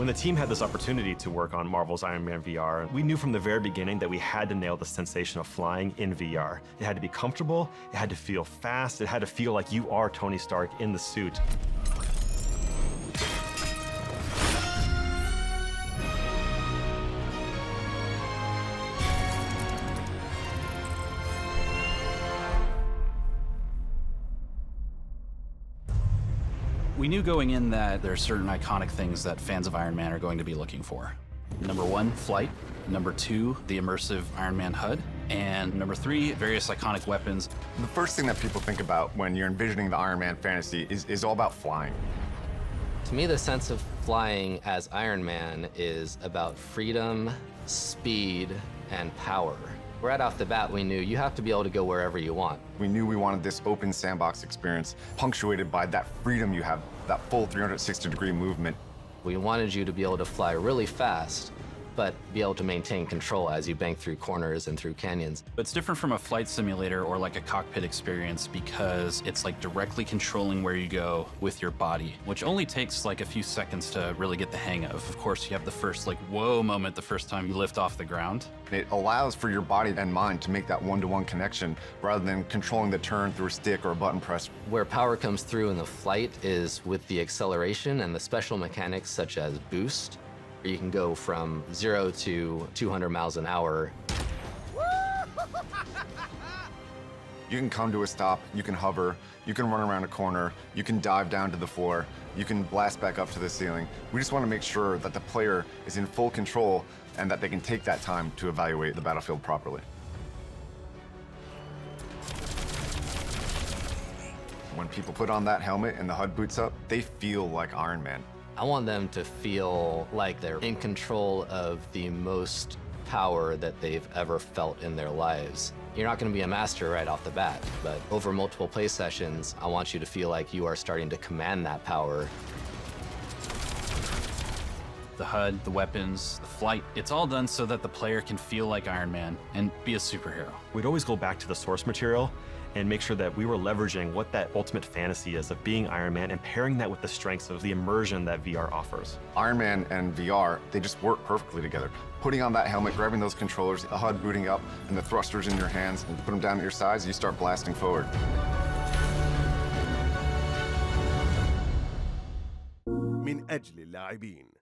When the team had this opportunity to work on Marvel's Iron Man VR, we knew from the very beginning that we had to nail the sensation of flying in VR. It had to be comfortable, it had to feel fast, it had to feel like you are Tony Stark in the suit. We knew going in that there are certain iconic things that fans of Iron Man are going to be looking for. Number one, flight. Number two, the immersive Iron Man HUD. And number three, various iconic weapons. The first thing that people think about when you're envisioning the Iron Man fantasy is all about flying. To me, the sense of flying as Iron Man is about freedom, speed, and power. Right off the bat, we knew you have to be able to go wherever you want. We knew we wanted this open sandbox experience punctuated by that freedom you have, that full 360-degree movement. We wanted you to be able to fly really fast, but be able to maintain control as you bank through corners and through canyons. But it's different from a flight simulator or like a cockpit experience because it's like directly controlling where you go with your body, which only takes like a few seconds to really get the hang of. Of course, you have the first like whoa moment the first time you lift off the ground. It allows for your body and mind to make that one-to-one connection rather than controlling the turn through a stick or a button press. Where power comes through in the flight is with the acceleration and the special mechanics such as boost. You can go from 0 to 200 miles an hour. You can come to a stop, you can hover, you can run around a corner, you can dive down to the floor, you can blast back up to the ceiling. We just want to make sure that the player is in full control and that they can take that time to evaluate the battlefield properly. When people put on that helmet and the HUD boots up, they feel like Iron Man. I want them to feel like they're in control of the most power that they've ever felt in their lives. You're not going to be a master right off the bat, but over multiple play sessions, I want you to feel like you are starting to command that power. The HUD, the weapons, the flight, it's all done so that the player can feel like Iron Man and be a superhero. We'd always go back to the source material and make sure that we were leveraging what that ultimate fantasy is of being Iron Man and pairing that with the strengths of the immersion that VR offers. Iron Man and VR, they just work perfectly together. Putting on that helmet, grabbing those controllers, the HUD booting up, and the thrusters in your hands, and put them down at your sides, you start blasting forward. من أجل اللاعبين.